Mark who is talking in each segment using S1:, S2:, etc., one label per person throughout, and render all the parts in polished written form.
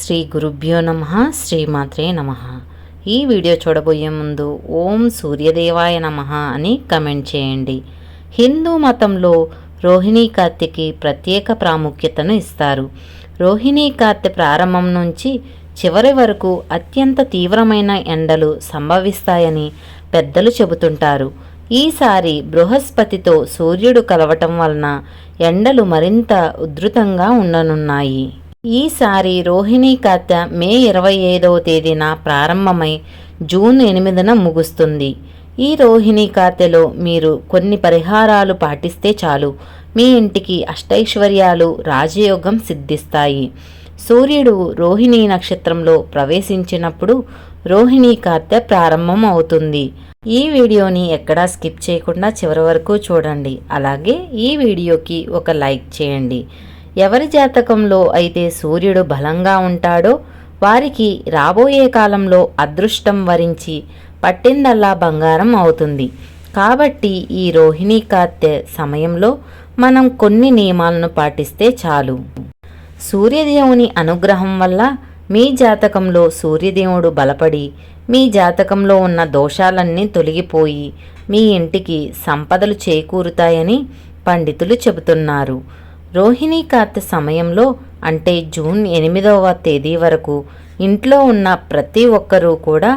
S1: శ్రీ గురుభ్యో నమః. శ్రీమాత్రే నమః. ఈ వీడియో చూడబోయే ముందు ఓం సూర్యదేవాయ నమః అని కమెంట్ చేయండి. హిందూ మతంలో రోహిణీ కార్తెకి ప్రత్యేక ప్రాముఖ్యతను ఇస్తారు. రోహిణీ కార్తె ప్రారంభం నుంచి చివరి వరకు అత్యంత తీవ్రమైన ఎండలు సంభవిస్తాయని పెద్దలు చెబుతుంటారు. ఈసారి బృహస్పతితో సూర్యుడు కలవటం వలన ఎండలు మరింత ఉధృతంగా ఉండనున్నాయి. ఈసారి రోహిణీ కార్తె మే 25వ తేదీన ప్రారంభమై జూన్ 8న ముగుస్తుంది. ఈ రోహిణీ కార్తెలో మీరు కొన్ని పరిహారాలు పాటిస్తే చాలు, మీ ఇంటికి అష్టైశ్వర్యాలు రాజయోగం సిద్ధిస్తాయి. సూర్యుడు రోహిణీ నక్షత్రంలో ప్రవేశించినప్పుడు రోహిణీ కార్తె ప్రారంభం అవుతుంది. ఈ వీడియోని ఎక్కడా స్కిప్ చేయకుండా చివరి వరకు చూడండి. అలాగే ఈ వీడియోకి ఒక లైక్ చేయండి. ఎవరి జాతకంలో అయితే సూర్యుడు బలంగా ఉంటాడో వారికి రాబోయే కాలంలో అదృష్టం వరించి పట్టిందల్లా బంగారం అవుతుంది. కాబట్టి ఈ రోహిణీ కార్తె సమయంలో మనం కొన్ని నియమాలను పాటిస్తే చాలు. సూర్యదేవుని అనుగ్రహం వల్ల మీ జాతకంలో సూర్యదేవుడు బలపడి మీ జాతకంలో ఉన్న దోషాలన్నీ తొలగిపోయి మీ ఇంటికి సంపదలు చేకూరుతాయని పండితులు చెబుతున్నారు. రోహిణీ కార్తె సమయంలో అంటే జూన్ 8వ తేదీ వరకు ఇంట్లో ఉన్న ప్రతి ఒక్కరూ కూడా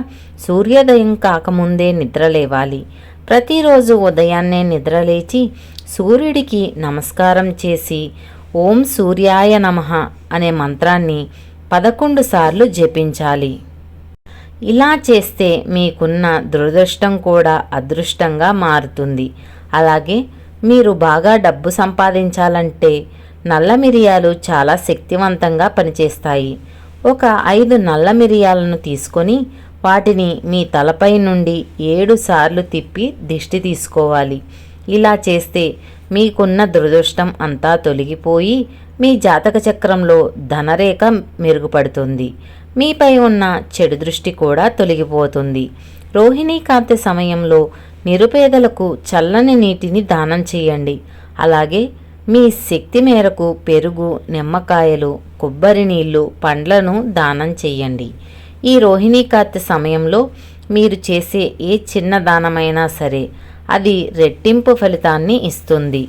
S1: సూర్యోదయం కాకముందే నిద్రలేవాలి. ప్రతిరోజు ఉదయాన్నే నిద్రలేచి సూర్యుడికి నమస్కారం చేసి ఓం సూర్యాయ నమః అనే మంత్రాన్ని 11 సార్లు జపించాలి. ఇలా చేస్తే మీకున్న దురదృష్టం కూడా అదృష్టంగా మారుతుంది. అలాగే మీరు బాగా డబ్బు సంపాదించాలంటే నల్ల మిరియాలు చాలా శక్తివంతంగా పనిచేస్తాయి. ఒక 5 నల్ల మిరియాలను తీసుకొని వాటిని మీ తలపై నుండి 7 సార్లు తిప్పి దిష్టి తీసుకోవాలి. ఇలా చేస్తే మీకున్న దురదృష్టం అంతా తొలగిపోయి మీ జాతక చక్రంలో ధనరేఖ మెరుగుపడుతుంది. మీపై ఉన్న చెడు దృష్టి కూడా తొలగిపోతుంది. రోహిణీ కార్తె సమయంలో నిరుపేదలకు చల్లని నీటిని దానం చేయండి. అలాగే మీ శక్తి మేరకు పెరుగు, నిమ్మకాయలు, కొబ్బరి నీళ్లు, పండ్లను దానం చేయండి. ఈ రోహిణీ కార్తె సమయంలో మీరు చేసే ఏ చిన్న దానమైనా సరే అది రెట్టింపు ఫలితాన్ని ఇస్తుంది.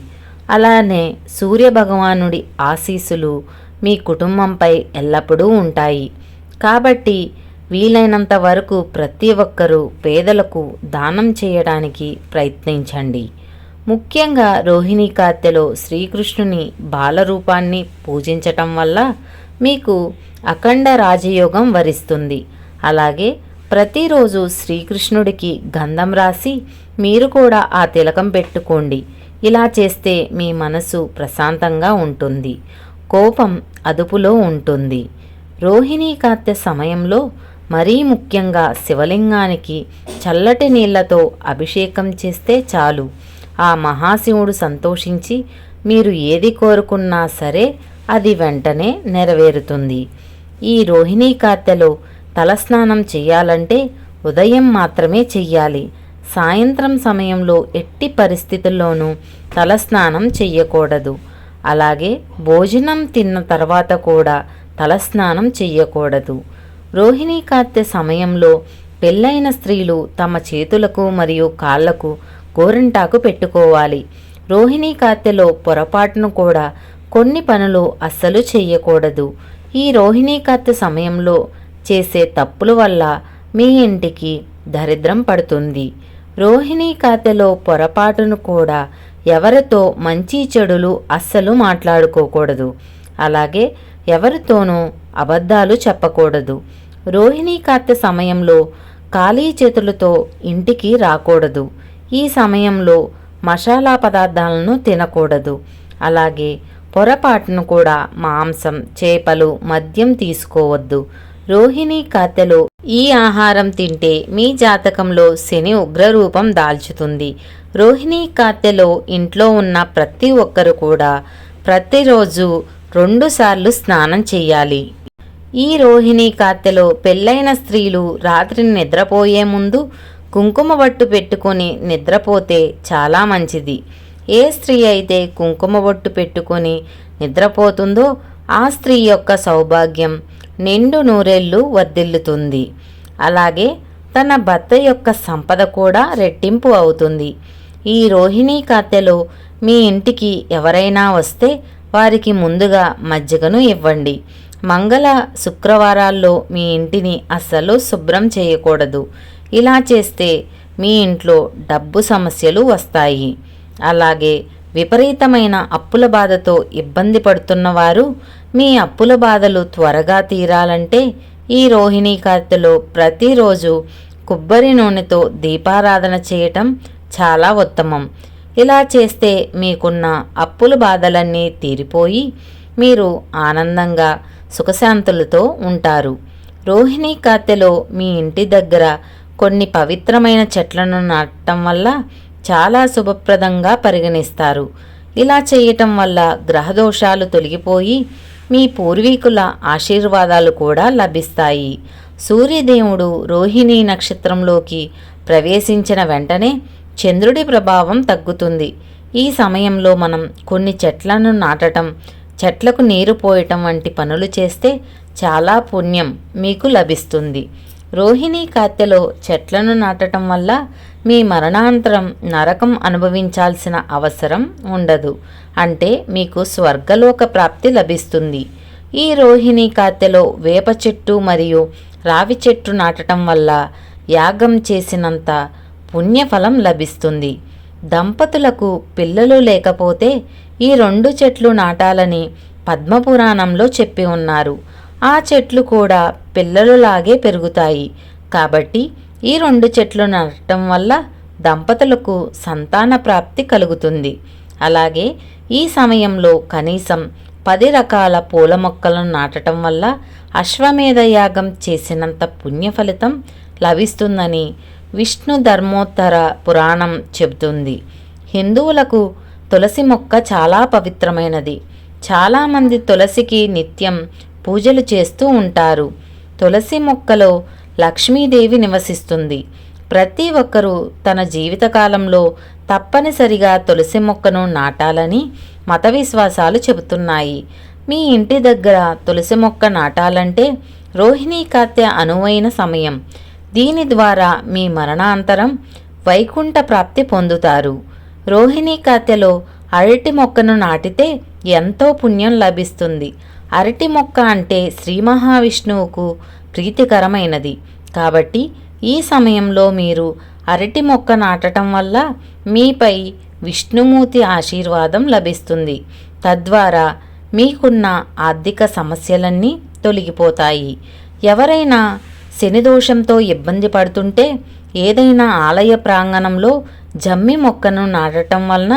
S1: అలానే సూర్యభగవానుడి ఆశీస్సులు మీ కుటుంబంపై ఎల్లప్పుడూ ఉంటాయి. కాబట్టి వీలైనంత వరకు ప్రతి ఒక్కరూ పేదలకు దానం చేయడానికి ప్రయత్నించండి. ముఖ్యంగా రోహిణీ కార్తెలో శ్రీకృష్ణుని బాలరూపాన్ని పూజించటం వల్ల మీకు అఖండ రాజయోగం వరిస్తుంది. అలాగే ప్రతిరోజు శ్రీకృష్ణుడికి గంధం రాసి మీరు కూడా ఆ తిలకం పెట్టుకోండి. ఇలా చేస్తే మీ మనసు ప్రశాంతంగా ఉంటుంది, కోపం అదుపులో ఉంటుంది. రోహిణీ కార్తె సమయంలో మరీ ముఖ్యంగా శివలింగానికి చల్లటి నీళ్లతో అభిషేకం చేస్తే చాలు, ఆ మహాశివుడు సంతోషించి మీరు ఏది కోరుకున్నా సరే అది వెంటనే నెరవేరుతుంది. ఈ రోహిణీ కార్తెలో తలస్నానం చేయాలంటే ఉదయం మాత్రమే చెయ్యాలి. సాయంత్రం సమయంలో ఎట్టి పరిస్థితుల్లోనూ తలస్నానం చెయ్యకూడదు. అలాగే భోజనం తిన్న తర్వాత కూడా తలస్నానం చెయ్యకూడదు. రోహిణీ కార్తె సమయంలో పెళ్ళైన స్త్రీలు తమ చేతులకు మరియు కాళ్లకు గోరింటాకు పెట్టుకోవాలి. రోహిణీ కార్తెలో పొరపాటును కూడా కొన్ని పనులు అస్సలు చెయ్యకూడదు. ఈ రోహిణీ కార్తె సమయంలో చేసే తప్పుల వల్ల మీ ఇంటికి దరిద్రం పడుతుంది. రోహిణీ కార్తెలో పొరపాటును కూడా ఎవరితో మంచి చెడులు అస్సలు మాట్లాడుకోకూడదు. అలాగే ఎవరితోనూ అబద్ధాలు చెప్పకూడదు. రోహిణీ కార్తె సమయంలో ఖాళీ చేతులతో ఇంటికి రాకూడదు. ఈ సమయంలో మసాలా పదార్థాలను తినకూడదు. అలాగే పొరపాటును కూడా మాంసం, చేపలు, మద్యం తీసుకోవద్దు. రోహిణీ కార్తెలో ఈ ఆహారం తింటే మీ జాతకంలో శని ఉగ్రరూపం దాల్చుతుంది. రోహిణీ కార్తెలో ఇంట్లో ఉన్న ప్రతి ఒక్కరు కూడా ప్రతిరోజు 2 సార్లు స్నానం చేయాలి. ఈ రోహిణీ కార్తెలో పెళ్ళైన స్త్రీలు రాత్రి నిద్రపోయే ముందు కుంకుమ బొట్టు పెట్టుకొని నిద్రపోతే చాలా మంచిది. ఏ స్త్రీ అయితే కుంకుమ బొట్టు పెట్టుకొని నిద్రపోతుందో ఆ స్త్రీ యొక్క సౌభాగ్యం నిండు నూరేళ్లు వర్ధిల్లుతుంది. అలాగే తన భర్త యొక్క సంపద కూడా రెట్టింపు అవుతుంది. ఈ రోహిణీ కార్తెలో మీ ఇంటికి ఎవరైనా వస్తే వారికి ముందుగా మజ్జిగను ఇవ్వండి. మంగళ శుక్రవారాల్లో మీ ఇంటిని అస్సలు శుభ్రం చేయకూడదు. ఇలా చేస్తే మీ ఇంట్లో డబ్బు సమస్యలు వస్తాయి. అలాగే విపరీతమైన అప్పుల బాధతో ఇబ్బంది పడుతున్నవారు మీ అప్పుల బాధలు త్వరగా తీరాలంటే ఈ రోహిణీ కార్తెలో ప్రతిరోజు కొబ్బరి నూనెతో దీపారాధన చేయటం చాలా ఉత్తమం. ఇలా చేస్తే మీకున్న అప్పుల బాధలన్నీ తీరిపోయి మీరు ఆనందంగా సుఖశాంతులతో ఉంటారు. రోహిణీ కార్తెలో మీ ఇంటి దగ్గర కొన్ని పవిత్రమైన చెట్లను నాటడం వల్ల చాలా శుభప్రదంగా పరిగణిస్తారు. ఇలా చేయటం వల్ల గ్రహదోషాలు తొలగిపోయి మీ పూర్వీకుల ఆశీర్వాదాలు కూడా లభిస్తాయి. సూర్యదేవుడు రోహిణీ నక్షత్రంలోకి ప్రవేశించిన వెంటనే చంద్రుడి ప్రభావం తగ్గుతుంది. ఈ సమయంలో మనం కొన్ని చెట్లను నాటడం, చెట్లకు నీరు పోయటం వంటి పనులు చేస్తే చాలా పుణ్యం మీకు లభిస్తుంది. రోహిణీ కార్తెలో చెట్లను నాటడం వల్ల మీ మరణాంతరం నరకం అనుభవించాల్సిన అవసరం ఉండదు. అంటే మీకు స్వర్గలోక ప్రాప్తి లభిస్తుంది. ఈ రోహిణీ కార్తెలో వేప చెట్టు మరియు రావి చెట్టు నాటడం వల్ల యాగం చేసినంత పుణ్యఫలం లభిస్తుంది. దంపతులకు పిల్లలు లేకపోతే ఈ 2 చెట్లు నాటాలని పద్మపురాణంలో చెప్పి ఉన్నారు. ఆ చెట్లు కూడా పిల్లలులాగే పెరుగుతాయి. కాబట్టి ఈ 2 చెట్లు నాటడం వల్ల దంపతులకు సంతాన ప్రాప్తి కలుగుతుంది. అలాగే ఈ సమయంలో కనీసం 10 రకాల పూల మొక్కలను నాటడం వల్ల అశ్వమేధ యాగం చేసినంత పుణ్యఫలితం లభిస్తుందని విష్ణు ధర్మోత్తర పురాణం చెబుతుంది. హిందువులకు తులసి మొక్క చాలా పవిత్రమైనది. చాలామంది తులసికి నిత్యం పూజలు చేస్తూ ఉంటారు. తులసి మొక్కలో లక్ష్మీదేవి నివసిస్తుంది. ప్రతి ఒక్కరూ తన జీవితకాలంలో తప్పనిసరిగా తులసి మొక్కను నాటాలని మత విశ్వాసాలు చెబుతున్నాయి. మీ ఇంటి దగ్గర తులసి మొక్క నాటాలంటే రోహిణీ కార్తె అనువైన సమయం. దీని ద్వారా మీ మరణాంతరం వైకుంఠ ప్రాప్తి పొందుతారు. రోహిణీ కార్తెలో అరటి మొక్కను నాటితే ఎంతో పుణ్యం లభిస్తుంది. అరటి మొక్క అంటే శ్రీ మహావిష్ణువుకు ప్రీతికరమైనది. కాబట్టి ఈ సమయంలో మీరు అరటి మొక్క నాటడం వల్ల మీపై విష్ణుమూర్తి ఆశీర్వాదం లభిస్తుంది. తద్వారా మీకున్న ఆర్థిక సమస్యలన్నీ తొలగిపోతాయి. ఎవరైనా శనిదోషంతో ఇబ్బంది పడుతుంటే ఏదైనా ఆలయ ప్రాంగణంలో జమ్మి మొక్కను నాటడం వలన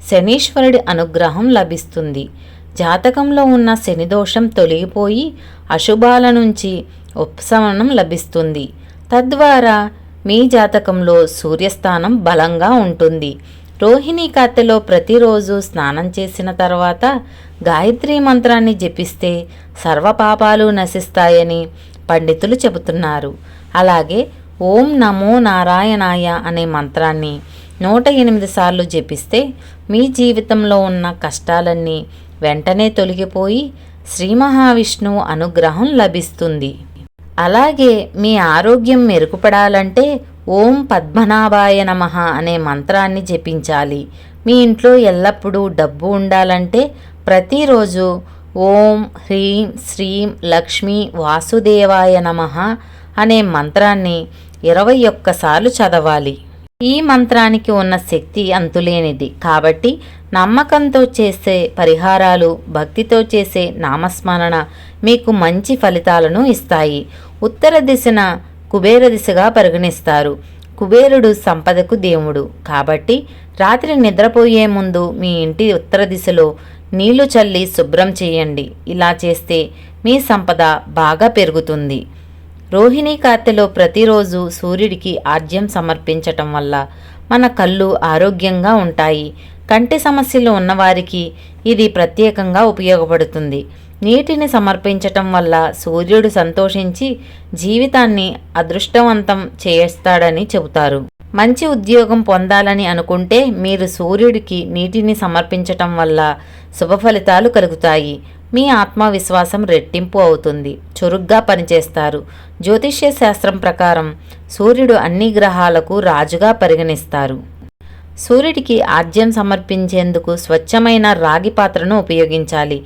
S1: శనీశ్వరుడి అనుగ్రహం లభిస్తుంది. జాతకంలో ఉన్న శనిదోషం తొలగిపోయి అశుభాల నుంచి ఉపశమనం లభిస్తుంది. తద్వారా మీ జాతకంలో సూర్యస్థానం బలంగా ఉంటుంది. రోహిణీ కార్తెలో ప్రతిరోజు స్నానం చేసిన తర్వాత గాయత్రీ మంత్రాన్ని జపిస్తే సర్వపాపాలు నశిస్తాయని పండితులు చెబుతున్నారు. అలాగే ఓం నమో నారాయణాయ అనే మంత్రాన్ని 108 సార్లు జపిస్తే మీ జీవితంలో ఉన్న కష్టాలన్నీ వెంటనే తొలగిపోయి శ్రీ మహావిష్ణువు అనుగ్రహం లభిస్తుంది. అలాగే మీ ఆరోగ్యం మెరుగుపడాలంటే ఓం పద్మనాభాయ నమః అనే మంత్రాన్ని జపించాలి. మీ ఇంట్లో ఎల్లప్పుడూ డబ్బు ఉండాలంటే ప్రతిరోజు ఓం హ్రీం శ్రీం లక్ష్మీ వాసుదేవాయ నమః అనే మంత్రాన్ని 21 సార్లు చదవాలి. ఈ మంత్రానికి ఉన్న శక్తి అంతులేనిది. కాబట్టి నమ్మకంతో చేసే పరిహారాలు, భక్తితో చేసే నామస్మరణ మీకు మంచి ఫలితాలను ఇస్తాయి. ఉత్తర దిశన కుబేర దిశగా పరిగణిస్తారు. కుబేరుడు సంపదకు దేవుడు. కాబట్టి రాత్రి నిద్రపోయే ముందు మీ ఇంటి ఉత్తర దిశలో నీళ్లు చల్లి శుభ్రం చేయండి. ఇలా చేస్తే మీ సంపద బాగా పెరుగుతుంది. రోహిణీ కార్తెలో ప్రతిరోజు సూర్యుడికి ఆర్ఘ్యం సమర్పించటం వల్ల మన కళ్ళు ఆరోగ్యంగా ఉంటాయి. కంటి సమస్యలు ఉన్నవారికి ఇది ప్రత్యేకంగా ఉపయోగపడుతుంది. నీటిని సమర్పించటం వల్ల సూర్యుడు సంతోషించి జీవితాన్ని అదృష్టవంతం చేస్తాడని చెబుతారు. మంచి ఉద్యోగం పొందాలని అనుకుంటే మీరు సూర్యుడికి నీటిని సమర్పించటం వల్ల శుభ ఫలితాలు కలుగుతాయి. మీ ఆత్మవిశ్వాసం రెట్టింపు అవుతుంది, చురుగ్గా పనిచేస్తారు. జ్యోతిష్య శాస్త్రం ప్రకారం సూర్యుడు అన్ని గ్రహాలకు రాజుగా పరిగణిస్తారు. సూర్యుడికి ఆర్జ్యం సమర్పించేందుకు స్వచ్ఛమైన రాగి పాత్రను ఉపయోగించాలి.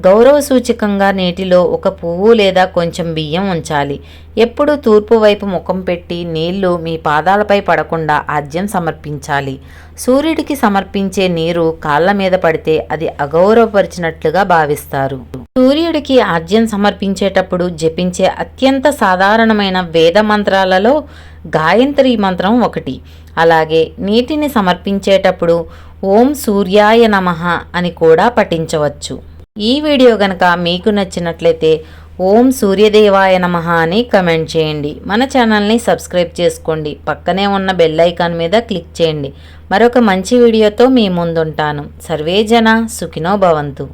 S1: గౌరవ సూచకంగా నీటిలో ఒక పువ్వు లేదా కొంచెం బియ్యం ఉంచాలి. ఎప్పుడూ తూర్పు వైపు ముఖం పెట్టి నీళ్లు మీ పాదాలపై పడకుండా ఆర్జ్యం సమర్పించాలి. సూర్యుడికి సమర్పించే నీరు కాళ్ళ మీద పడితే అది అగౌరవపరిచినట్లుగా భావిస్తారు. సూర్యుడికి ఆర్జ్యం సమర్పించేటప్పుడు జపించే అత్యంత సాధారణమైన వేద మంత్రాలలో గాయత్రి మంత్రం ఒకటి. అలాగే నీటిని సమర్పించేటప్పుడు ఓం సూర్యాయ నమః అని కూడా పఠించవచ్చు. ఈ వీడియో గనక మీకు నచ్చినట్లయితే ఓం సూర్యదేవాయ నమః అని కమెంట్ చేయండి. మన ఛానల్ని సబ్స్క్రైబ్ చేసుకోండి. పక్కనే ఉన్న బెల్ ఐకాన్ మీద క్లిక్ చేయండి. మరొక మంచి వీడియోతో మీ ముందుంటాను. సర్వే జన సుఖినో భవంతు.